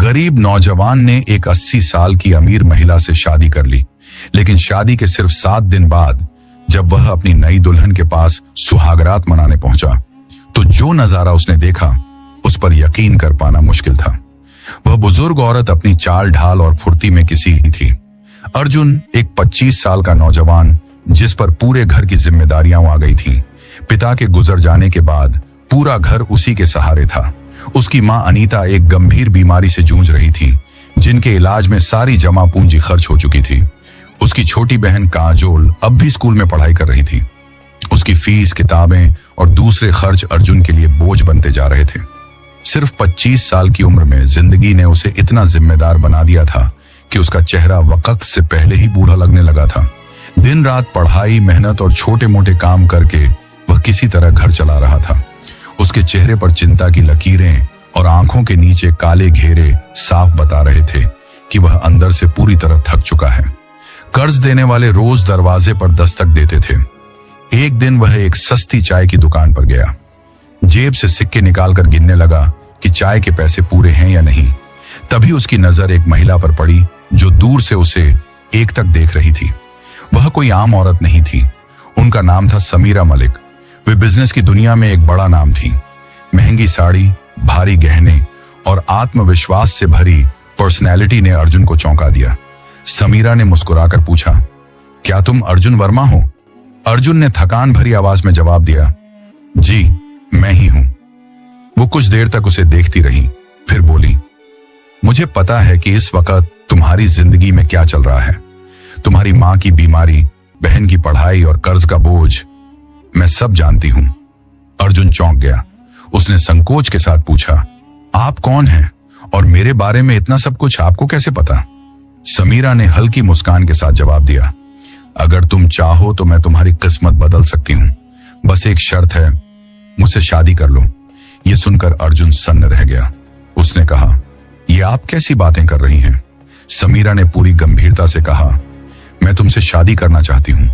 गरीब नौजवान ने एक 80 साल की अमीर महिला से शादी कर ली, लेकिन शादी के सिर्फ 7 दिन बाद जब वह अपनी नई दुल्हन के पास सुहागरात मनाने पहुंचा तो जो नजारा उसने देखा उस पर यकीन कर पाना मुश्किल था। वह बुजुर्ग औरत अपनी चाल ढाल और फुर्ती में किसी थी। अर्जुन एक 25 साल का नौजवान जिस पर पूरे घर की जिम्मेदारियां आ गई थीं। पिता के गुजर जाने के बाद पूरा घर उसी के सहारे था। उसकी मां अनीता एक गंभीर बीमारी से जूझ रही थी, जिनके इलाज में सारी जमा पूंजी खर्च हो चुकी थी। उसकी छोटी बहन काजोल अब भी स्कूल में पढ़ाई कर रही थी। उसकी फीस, किताबें और दूसरे खर्च अर्जुन के लिए बोझ बनते जा रहे थे। सिर्फ 25 साल की उम्र में जिंदगी ने उसे इतना जिम्मेदार बना दिया था कि उसका चेहरा वक्त से पहले ही बूढ़ा लगने लगा था। दिन रात पढ़ाई, मेहनत और छोटे मोटे काम करके वह किसी तरह घर चला रहा था। उसके चेहरे पर चिंता की लकीरें और आंखों के नीचे काले घेरे साफ बता रहे थे कि वह अंदर से पूरी तरह थक चुका है। कर्ज देने वाले रोज दरवाजे पर दस्तक देते थे। एक दिन वह एक सस्ती चाय की दुकान पर गया। जेब से सिक्के निकालकर गिनने लगा कि चाय के पैसे पूरे हैं या नहीं। तभी उसकी नजर एक महिला पर पड़ी जो दूर से उसे एक तक देख रही थी। वह कोई आम औरत नहीं थी। उनका नाम था समीरा मलिक। वे बिजनेस की दुनिया में एक बड़ा नाम थी। महंगी साड़ी, भारी गहने और आत्मविश्वास से भरी पर्सनैलिटी ने अर्जुन को चौंका दिया। समीरा ने मुस्कुराकर पूछा, क्या तुम अर्जुन वर्मा हो? अर्जुन ने थकान भरी आवाज में जवाब दिया, जी मैं ही हूं। वो कुछ देर तक उसे देखती रही, फिर बोली, मुझे पता है कि इस वक्त तुम्हारी जिंदगी में क्या चल रहा है। तुम्हारी मां की बीमारी, बहन की पढ़ाई और कर्ज का बोझ, मैं सब जानती हूं। अर्जुन चौंक गया। उसने संकोच के साथ पूछा, आप कौन हैं और मेरे बारे में इतना सब कुछ आपको कैसे पता? समीरा ने हल्की मुस्कान के साथ जवाब दिया, अगर तुम चाहो तो मैं तुम्हारी किस्मत बदल सकती हूं। बस एक शर्त है, मुझसे शादी कर लो। यह सुनकर अर्जुन सन्न रह गया। उसने कहा, यह आप कैसी बातें कर रही हैं? समीरा ने पूरी गंभीरता से कहा, मैं तुमसे शादी करना चाहती हूं,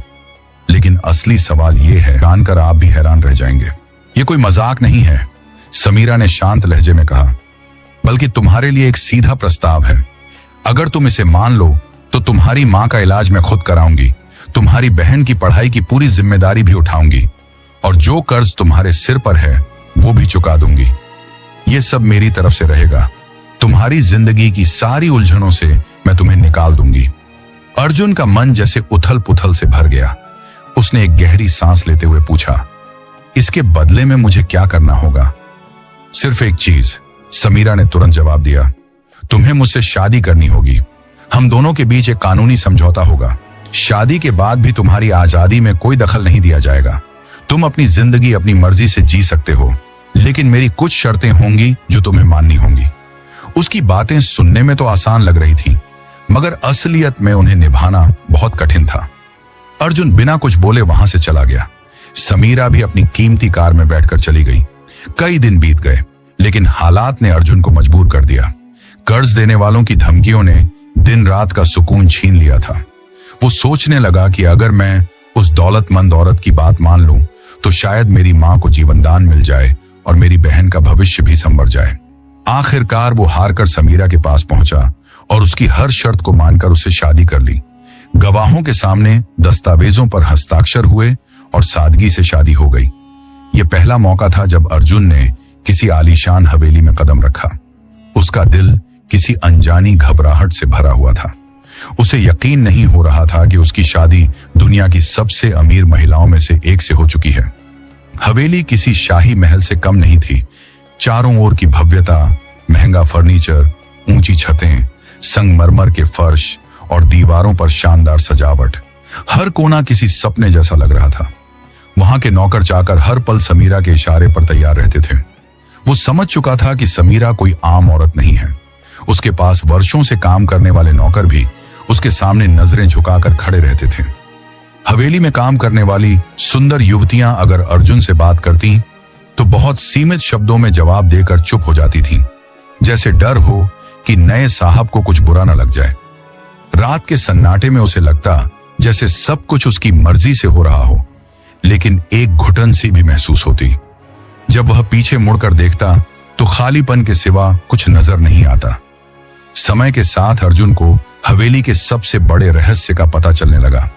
लेकिन असली सवाल यह है, जानकर आप भी हैरान रह जाएंगे। यह कोई मजाक नहीं है, समीरा ने शांत लहजे में कहा, बल्कि तुम्हारे लिए एक सीधा प्रस्ताव है। अगर तुम इसे मान लो तो तुम्हारी मां का इलाज मैं खुद कराऊंगी, तुम्हारी बहन की पढ़ाई की पूरी जिम्मेदारी भी उठाऊंगी और जो कर्ज तुम्हारे सिर पर है वो भी चुका दूंगी। ये सब मेरी तरफ से रहेगा। तुम्हारी जिंदगी की सारी उलझनों से मैं तुम्हें निकाल दूंगी। अर्जुन का मन जैसे उथल पुथल से भर गया। उसने एक गहरी सांस लेते हुए पूछा, इसके बदले में मुझे क्या करना होगा? सिर्फ एक चीज, समीरा ने तुरंत जवाब दिया, तुम्हें मुझसे शादी करनी होगी। हम दोनों के बीच एक कानूनी समझौता होगा। शादी के बाद भी तुम्हारी आजादी में कोई दखल नहीं दिया जाएगा। तुम अपनी जिंदगी अपनी मर्जी से जी सकते हो, लेकिन मेरी कुछ शर्तें होंगी जो तुम्हें माननी होंगी। उसकी बातें सुनने में तो आसान लग रही थी, मगर असलियत में उन्हें निभाना बहुत कठिन था। अर्जुन बिना कुछ बोले वहां से चला गया। समीरा भी अपनी कीमती कार में बैठकर चली गई। कई दिन बीत गए, लेकिन हालात ने अर्जुन को मजबूर कर दिया। कर्ज देने वालों की धमकियों ने दिन रात का सुकून छीन लिया था। वो सोचने लगा कि अगर मैं उस दौलतमंद औरत की बात मान लूं तो शायद मेरी मां को जीवनदान मिल जाए और मेरी बहन का भविष्य भी संवर जाए। आखिरकार वो हारकर समीरा के पास पहुंचा और उसकी हर शर्त को मानकर उससे शादी कर ली। गवाहों के सामने दस्तावेजों पर हस्ताक्षर हुए और सादगी से शादी हो गई। यह पहला मौका था जब अर्जुन ने किसी आलीशान हवेली में कदम रखा। उसका दिल किसी अनजानी घबराहट से भरा हुआ था। उसे यकीन नहीं हो रहा था कि उसकी शादी दुनिया की सबसे अमीर महिलाओं में से एक से हो चुकी है। हवेली किसी शाही महल से कम नहीं थी। चारों ओर की भव्यता, महंगा फर्नीचर, ऊंची छतें, संगमरमर के फर्श और दीवारों पर शानदार सजावट, हर कोना किसी सपने जैसा लग रहा था। वहां के नौकर चाकर हर पल समीरा के इशारे पर तैयार रहते थे। वो समझ चुका था कि समीरा कोई आम औरत नहीं है। उसके पास वर्षों से काम करने वाले नौकर भी उसके सामने नजरें झुकाकर खड़े रहते थे। हवेली में काम करने वाली सुंदर युवतियां अगर अर्जुन से बात करती तो बहुत सीमित शब्दों में जवाब देकर चुप हो जाती थीं, जैसे डर हो कि नए साहब को कुछ बुरा न लग जाए। रात के सन्नाटे में उसे लगता जैसे सब कुछ उसकी मर्जी से हो रहा हो, लेकिन एक घुटन सी भी महसूस होती। जब वह पीछे मुड़कर देखता तो खालीपन के सिवा कुछ नजर नहीं आता। समय के साथ अर्जुन को हवेली के सबसे बड़े रहस्य का पता चलने लगा।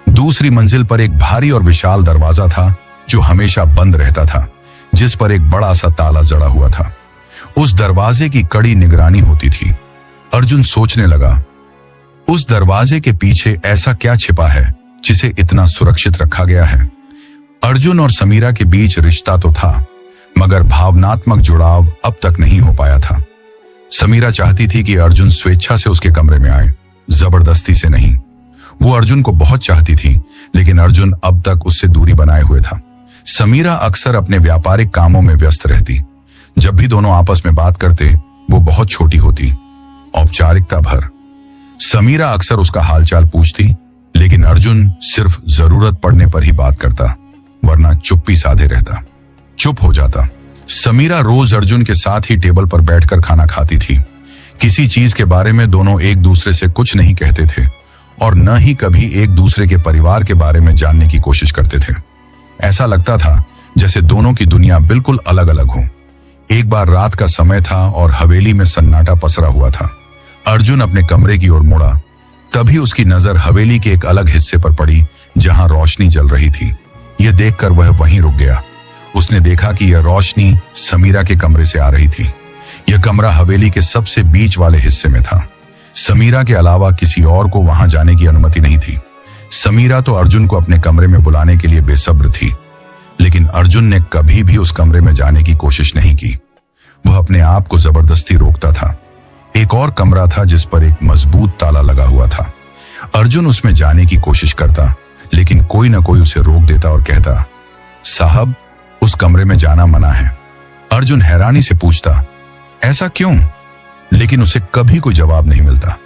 दूसरी मंजिल पर एक भारी और विशाल दरवाजा था जो हमेशा बंद रहता था, जिस पर एक बड़ा सा ताला जड़ा हुआ था। उस दरवाजे की कड़ी निगरानी होती थी। अर्जुन सोचने लगा, उस दरवाजे के पीछे ऐसा क्या छिपा है जिसे इतना सुरक्षित रखा गया है। अर्जुन और समीरा के बीच रिश्ता तो था, मगर भावनात्मक जुड़ाव अब तक नहीं हो पाया था। समीरा चाहती थी कि अर्जुन स्वेच्छा से उसके कमरे में आए, जबरदस्ती से नहीं। वो अर्जुन को बहुत चाहती थी, लेकिन अर्जुन अब तक उससे दूरी बनाए हुए था। समीरा अक्सर अपने व्यापारिक कामों में व्यस्त रहती। जब भी दोनों आपस में बात करते, वो बहुत छोटी होती, औपचारिकता भर। समीरा अक्सर उसका हालचाल पूछती, लेकिन अर्जुन सिर्फ जरूरत पड़ने पर ही बात करता, वरना चुप्पी साधे रहता, चुप हो जाता। समीरा रोज अर्जुन के साथ ही टेबल पर बैठकर खाना खाती थी। किसी चीज के बारे में दोनों एक दूसरे से कुछ नहीं कहते थे और न ही कभी एक दूसरे के परिवार के बारे में जानने की कोशिश करते थे। ऐसा लगता था जैसे दोनों की दुनिया बिल्कुल अलग अलग हो। एक बार रात का समय था और हवेली में सन्नाटा पसरा हुआ था। अर्जुन अपने कमरे की ओर मुड़ा, तभी उसकी नजर हवेली के एक अलग हिस्से पर पड़ी जहां रोशनी जल रही थी। यह देखकर वह वहीं रुक गया। उसने देखा कि यह रोशनी समीरा के कमरे से आ रही थी। यह कमरा हवेली के सबसे बीच वाले हिस्से में था। समीरा के अलावा किसी और को वहां जाने की अनुमति नहीं थी। समीरा तो अर्जुन को अपने कमरे में बुलाने के लिए बेसब्र थी, लेकिन अर्जुन ने कभी भी उस कमरे में जाने की कोशिश नहीं की। वह अपने आप को जबरदस्ती रोकता था। एक और कमरा था जिस पर एक मजबूत ताला लगा हुआ था। अर्जुन उसमें जाने की कोशिश करता, लेकिन कोई ना कोई उसे रोक देता और कहता, साहब, उस कमरे में जाना मना है। अर्जुन हैरानी से पूछता, ऐसा क्यों? लेकिन उसे कभी कोई जवाब नहीं मिलता।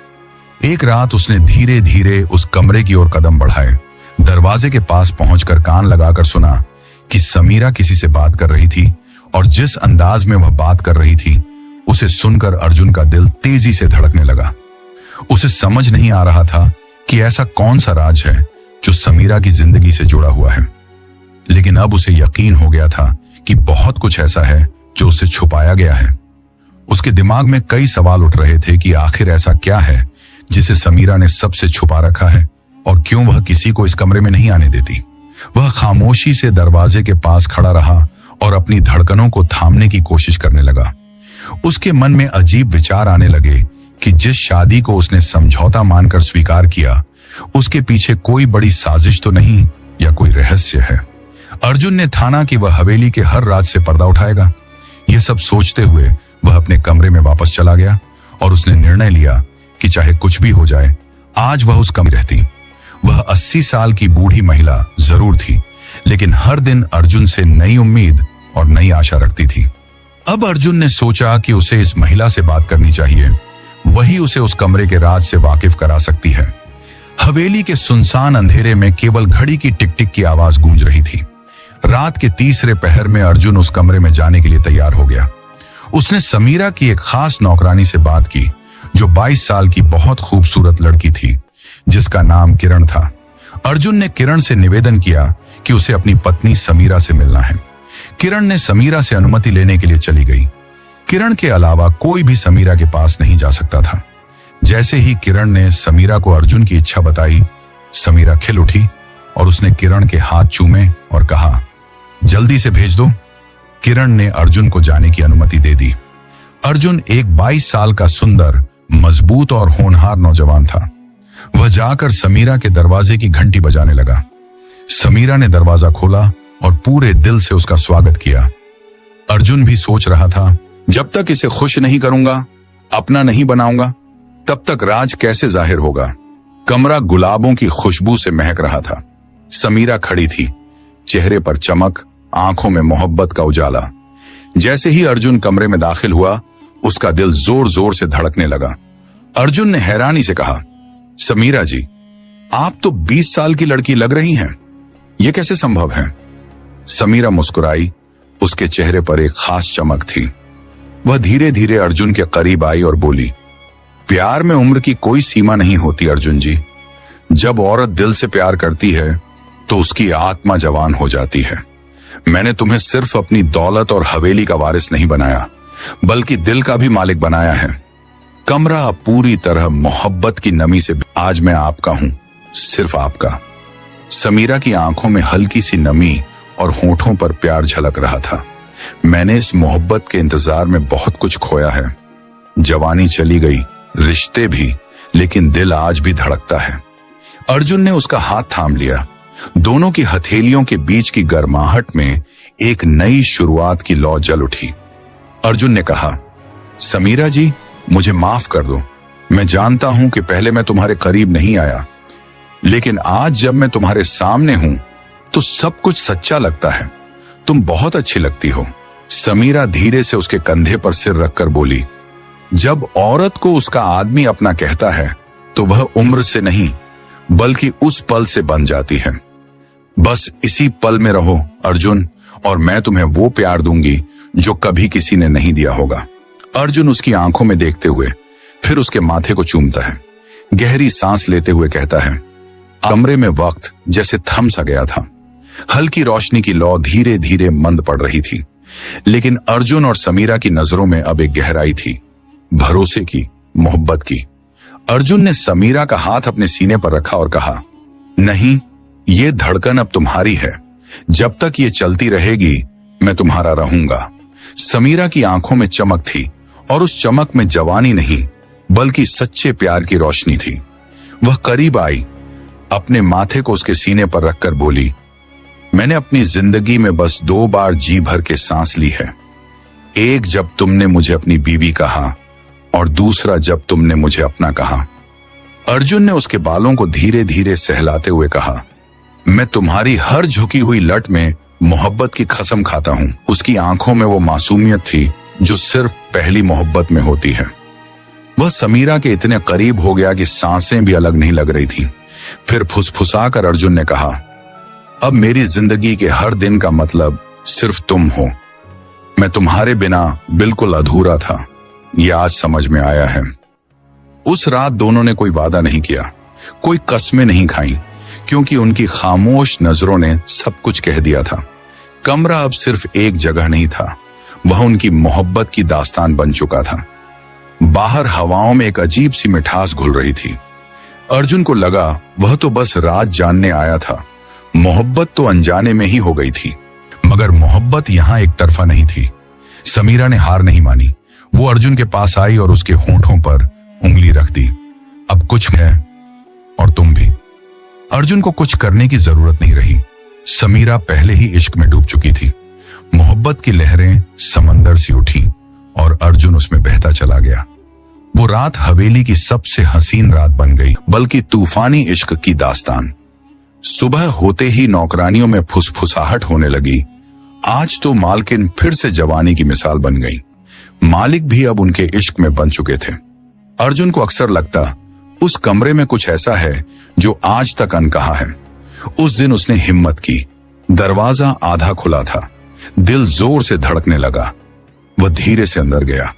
एक रात उसने धीरे धीरे उस कमरे की ओर कदम बढ़ाए। दरवाजे के पास पहुंचकर कान लगाकर सुना कि समीरा किसी से बात कर रही थी, और जिस अंदाज में वह बात कर रही थी उसे सुनकर अर्जुन का दिल तेजी से धड़कने लगा। उसे समझ नहीं आ रहा था कि ऐसा कौन सा राज है जो समीरा की जिंदगी से जुड़ा हुआ है, लेकिन अब उसे यकीन हो गया था कि बहुत कुछ ऐसा है जो उसे छुपाया गया है। उसके दिमाग में कई सवाल उठ रहे थे कि आखिर ऐसा क्या है जिसे समीरा ने सबसे छुपा रखा है, और क्यों वह किसी को इस कमरे में नहीं आने देती। वह खामोशी से दरवाजे के पास खड़ा रहा और अपनी धड़कनों को थामने की कोशिश करने लगा। उसके मन में अजीब विचार आने लगे कि जिस शादी को उसने समझौता मानकर स्वीकार किया, उसके पीछे कोई बड़ी साजिश तो नहीं, या कोई रहस्य है। अर्जुन ने ठाना कि वह हवेली के हर राज से पर्दा उठाएगा। यह सब सोचते हुए वह अपने कमरे में वापस चला गया और उसने निर्णय लिया कि चाहे कुछ भी हो जाए, आज वह उस कमरे रहती। वह 80 साल की बूढ़ी महिला जरूर थी, लेकिन हर दिन अर्जुन से नई उम्मीद और नई आशा रखती थी। अब अर्जुन ने सोचा कि उसे इस महिला से बात करनी चाहिए। वही उसे उस कमरे के राज से वाकिफ करा सकती है। हवेली के सुनसान अंधेरे में केवल घड़ी की टिक टिक की आवाज गूंज रही थी। रात के तीसरे पहर में अर्जुन उस कमरे में जाने के लिए तैयार हो गया। उसने समीरा की एक खास नौकरानी से बात की, जो 22 साल की बहुत खूबसूरत लड़की थी, जिसका नाम किरण था। अर्जुन ने किरण से निवेदन किया कि उसे अपनी पत्नी समीरा से मिलना है। किरण ने समीरा से अनुमति लेने के लिए चली गई। किरण के अलावा कोई भी समीरा के पास नहीं जा सकता था। जैसे ही किरण ने समीरा को अर्जुन की इच्छा बताई, समीरा खिल उठी और उसने किरण के हाथ चूमे और कहा, जल्दी से भेज दो। किरण ने अर्जुन को जाने की अनुमति दे दी। अर्जुन एक 22 साल का सुंदर, मजबूत और होनहार नौजवान था। वह जाकर समीरा के दरवाजे की घंटी बजाने लगा। समीरा ने दरवाजा खोला और पूरे दिल से उसका स्वागत किया। अर्जुन भी सोच रहा था, जब तक इसे खुश नहीं करूंगा, अपना नहीं बनाऊंगा, तब तक राज कैसे जाहिर होगा। कमरा गुलाबों की खुशबू से महक रहा था। समीरा खड़ी थी, चेहरे पर चमक, आंखों में मोहब्बत का उजाला। जैसे ही अर्जुन कमरे में दाखिल हुआ, उसका दिल जोर जोर से धड़कने लगा। अर्जुन ने हैरानी से कहा, समीरा जी, आप तो 20 साल की लड़की लग रही हैं। यह कैसे संभव है? समीरा मुस्कुराई। उसके चेहरे पर एक खास चमक थी। वह धीरे धीरे अर्जुन के करीब आई और बोली, प्यार में उम्र की कोई सीमा नहीं होती अर्जुन जी। जब औरत दिल से प्यार करती है तो उसकी आत्मा जवान हो जाती है। मैंने तुम्हें सिर्फ अपनी दौलत और हवेली का वारिस नहीं बनाया, बल्कि दिल का भी मालिक बनाया है। कमरा अब पूरी तरह मोहब्बत की नमी से, आज मैं आपका हूं, सिर्फ आपका। समीरा की आंखों में हल्की सी नमी और होठों पर प्यार झलक रहा था। मैंने इस मोहब्बत के इंतजार में बहुत कुछ खोया है। जवानी चली गई, रिश्ते भी, लेकिन दिल आज भी धड़कता है। अर्जुन ने उसका हाथ थाम लिया। दोनों की हथेलियों के बीच की गर्माहट में एक नई शुरुआत की लौ जल उठी। अर्जुन ने कहा, समीरा जी, मुझे माफ कर दो। मैं जानता हूं कि पहले मैं तुम्हारे करीब नहीं आया, लेकिन आज जब मैं तुम्हारे सामने हूं तो सब कुछ सच्चा लगता है। तुम बहुत अच्छी लगती हो। समीरा धीरे से उसके कंधे पर सिर रखकर बोली, जब औरत को उसका आदमी अपना कहता है तो वह उम्र से नहीं बल्कि उस पल से बन जाती है। बस इसी पल में रहो अर्जुन, और मैं तुम्हें वो प्यार दूंगी जो कभी किसी ने नहीं दिया होगा। अर्जुन उसकी आंखों में देखते हुए फिर उसके माथे को चूमता है। गहरी सांस लेते हुए कहता है, कमरे में वक्त जैसे थम सा गया था। हल्की रोशनी की लौ धीरे धीरे मंद पड़ रही थी, लेकिन अर्जुन और समीरा की नजरों में अब एक गहराई थी, भरोसे की, मोहब्बत की। अर्जुन ने समीरा का हाथ अपने सीने पर रखा और कहा, नहीं, ये धड़कन अब तुम्हारी है। जब तक ये चलती रहेगी मैं तुम्हारा रहूंगा। समीरा की आंखों में चमक थी, और उस चमक में जवानी नहीं बल्कि सच्चे प्यार की रोशनी थी। वह करीब आई, अपने माथे को उसके सीने पर रखकर बोली, मैंने अपनी जिंदगी में बस 2 बार जी भर के सांस ली है। एक जब तुमने मुझे अपनी बीवी कहा, और दूसरा जब तुमने मुझे अपना कहा। अर्जुन ने उसके बालों को धीरे धीरे सहलाते हुए कहा, मैं तुम्हारी हर झुकी हुई लट में मोहब्बत की कसम खाता हूं। उसकी आंखों में वो मासूमियत थी जो सिर्फ पहली मोहब्बत में होती है। वह समीरा के इतने करीब हो गया कि सांसें भी अलग नहीं लग रही थी। फिर फुसफुसाकर अर्जुन ने कहा, अब मेरी जिंदगी के हर दिन का मतलब सिर्फ तुम हो। मैं तुम्हारे बिना बिल्कुल अधूरा था, यह आज समझ में आया है। उस रात दोनों ने कोई वादा नहीं किया, कोई कस्में नहीं खाई, क्योंकि उनकी खामोश नजरों ने सब कुछ कह दिया था। कमरा अब सिर्फ एक जगह नहीं था, वह उनकी मोहब्बत की दास्तान बन चुका था। बाहर हवाओं में एक अजीब सी मिठास घुल रही थी। अर्जुन को लगा वह तो बस राज जानने आया था, मोहब्बत तो अनजाने में ही हो गई थी। मगर मोहब्बत यहां एक तरफा नहीं थी। समीरा ने हार नहीं मानी। वो अर्जुन के पास आई और उसके होंठों पर उंगली रख दी। अब कुछ है, और तुम भी। अर्जुन को कुछ करने की जरूरत नहीं रही। समीरा पहले ही इश्क में डूब चुकी थी। मोहब्बत की लहरें समंदर सी उठी और अर्जुन उसमें बहता चला गया। वो रात हवेली की सबसे हसीन रात बन गई, बल्कि तूफानी इश्क की दास्तान। सुबह होते ही नौकरानियों में फुसफुसाहट होने लगी। आज तो मालकिन फिर से जवानी की मिसाल बन गई। मालिक भी अब उनके इश्क में बन चुके थे। अर्जुन को अक्सर लगता उस कमरे में कुछ ऐसा है जो आज तक अनकहा है। उस दिन उसने हिम्मत की। दरवाजा आधा खुला था। दिल जोर से धड़कने लगा। वह धीरे से अंदर गया।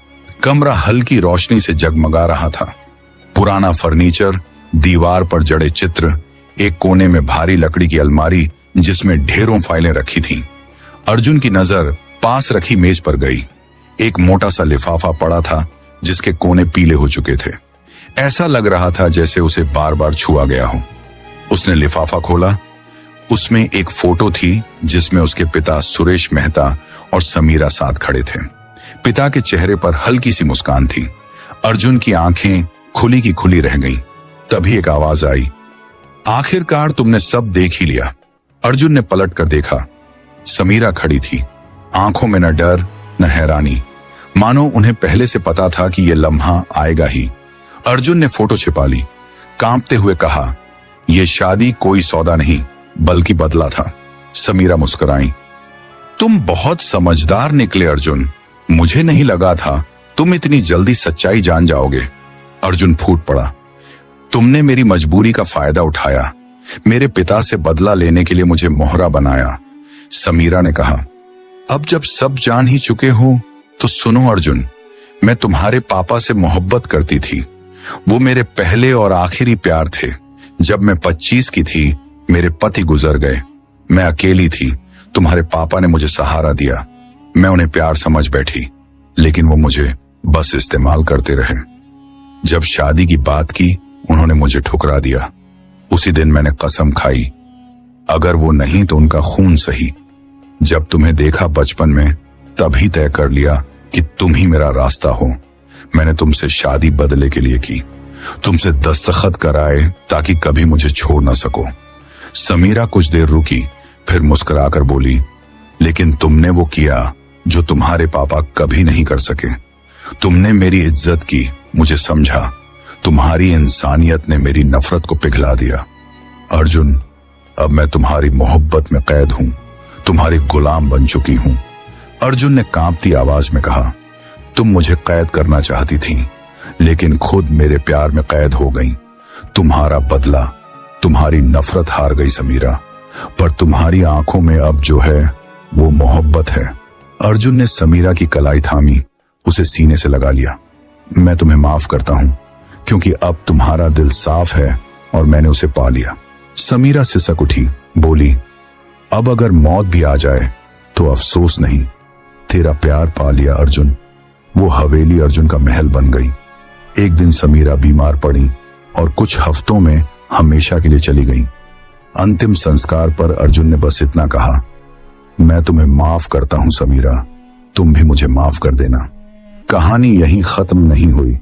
कमरा हल्की रोशनी से जगमगा रहा था। पुराना फर्नीचर, दीवार पर जड़े चित्र, एक कोने में भारी लकड़ी की अलमारी जिसमें ढेरों फाइलें रखी थीं। अर्जुन की नजर पास रखी मेज पर गई। एक मोटा सा लिफाफा पड़ा था जिसके कोने पीले हो चुके थे। ऐसा लग रहा था जैसे उसे बार बार छुआ गया हो। उसने लिफाफा खोला। उसमें एक फोटो थी जिसमें उसके पिता सुरेश मेहता और समीरा साथ खड़े थे। पिता के चेहरे पर हल्की सी मुस्कान थी। अर्जुन की आंखें खुली की खुली रह गईं। तभी एक आवाज आई, आखिरकार तुमने सब देख ही लिया। अर्जुन ने पलट कर देखा। समीरा खड़ी थी, आंखों में न डर न हैरानी, मानो उन्हें पहले से पता था कि यह लम्हा आएगा ही। अर्जुन ने फोटो छिपा ली, कांपते हुए कहा, यह शादी कोई सौदा नहीं बल्कि बदला था। समीरा मुस्कुराई। तुम बहुत समझदार निकले अर्जुन। मुझे नहीं लगा था तुम इतनी जल्दी सच्चाई जान जाओगे। अर्जुन फूट पड़ा। तुमने मेरी मजबूरी का फायदा उठाया, मेरे पिता से बदला लेने के लिए मुझे मोहरा बनाया। समीरा ने कहा, अब जब सब जान ही चुके हो तो सुनो अर्जुन, मैं तुम्हारे पापा से मोहब्बत करती थी। वो मेरे पहले और आखिरी प्यार थे। जब मैं 25 की थी मेरे पति गुजर गए। मैं अकेली थी। तुम्हारे पापा ने मुझे सहारा दिया। मैं उन्हें प्यार समझ बैठी, लेकिन वो मुझे बस इस्तेमाल करते रहे। जब शादी की बात की उन्होंने मुझे ठुकरा दिया। उसी दिन मैंने कसम खाई, अगर वो नहीं तो उनका खून सही। जब तुम्हें देखा बचपन में तभी तय कर लिया कि तुम ही मेरा रास्ता हो। मैंने तुमसे शादी बदले के लिए की, तुमसे दस्तखत कराए ताकि कभी मुझे छोड़ ना सको। समीरा कुछ देर रुकी, फिर मुस्कुराकर बोली, लेकिन तुमने वो किया जो तुम्हारे पापा कभी नहीं कर सके। तुमने मेरी इज्जत की, मुझे समझा। तुम्हारी इंसानियत ने मेरी नफरत को पिघला दिया। अर्जुन, अब मैं तुम्हारी मोहब्बत में कैद हूं, तुम्हारी गुलाम बन चुकी हूं। अर्जुन ने कांपती आवाज में कहा, तुम मुझे कैद करना चाहती थी, लेकिन खुद मेरे प्यार में कैद हो गई। तुम्हारा बदला, तुम्हारी नफरत हार गई समीरा, पर तुम्हारी आंखों में अब जो है वो मोहब्बत है। अर्जुन ने समीरा की कलाई थामी, उसे सीने से लगा लिया। मैं तुम्हें माफ करता हूं, क्योंकि अब तुम्हारा दिल साफ है और मैंने उसे पा लिया। समीरा सिसक उठी, बोली, अब अगर मौत भी आ जाए तो अफसोस नहीं, तेरा प्यार पा लिया अर्जुन। वो हवेली अर्जुन का महल बन गई। एक दिन समीरा बीमार पड़ी और कुछ हफ्तों में हमेशा के लिए चली गई। अंतिम संस्कार पर अर्जुन ने बस इतना कहा, मैं तुम्हें माफ करता हूं समीरा, तुम भी मुझे माफ कर देना। कहानी यहीं खत्म नहीं हुई।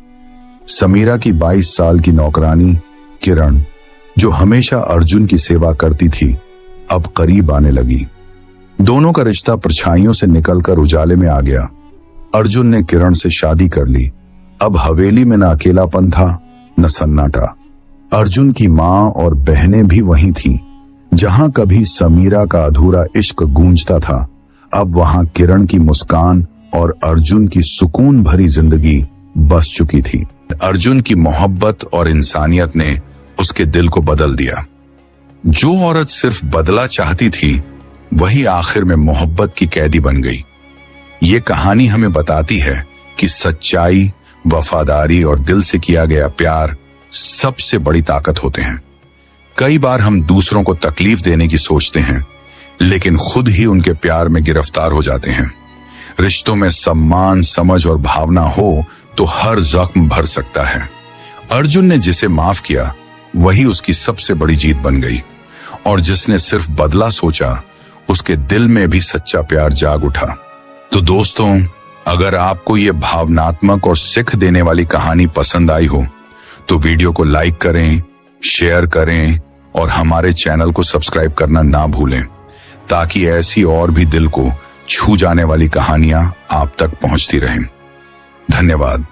समीरा की 22 साल की नौकरानी किरण, जो हमेशा अर्जुन की सेवा करती थी, अब करीब आने लगी। दोनों का रिश्ता परछाइयों से निकलकर उजाले में आ गया। अर्जुन ने किरण से शादी कर ली। अब हवेली में न अकेलापन था न सन्नाटा। अर्जुन की मां और बहनें भी वहीं थीं। जहां कभी समीरा का अधूरा इश्क गूंजता था, अब वहां किरण की मुस्कान और अर्जुन की सुकून भरी जिंदगी बस चुकी थी। अर्जुन की मोहब्बत और इंसानियत ने उसके दिल को बदल दिया। जो औरत सिर्फ बदला चाहती थी, वही आखिर में मोहब्बत की कैदी बन गई। ये कहानी हमें बताती है कि सच्चाई, वफादारी और दिल से किया गया प्यार सबसे बड़ी ताकत होते हैं। कई बार हम दूसरों को तकलीफ देने की सोचते हैं, लेकिन खुद ही उनके प्यार में गिरफ्तार हो जाते हैं। रिश्तों में सम्मान, समझ और भावना हो तो हर जख्म भर सकता है। अर्जुन ने जिसे माफ किया, वही उसकी सबसे बड़ी जीत बन गई, और जिसने सिर्फ बदला सोचा, उसके दिल में भी सच्चा प्यार जाग उठा। तो दोस्तों, अगर आपको ये भावनात्मक और सिख देने वाली कहानी पसंद आई हो तो वीडियो को लाइक करें, शेयर करें और हमारे चैनल को सब्सक्राइब करना ना भूलें, ताकि ऐसी और भी दिल को छू जाने वाली कहानियां आप तक पहुंचती रहें। धन्यवाद।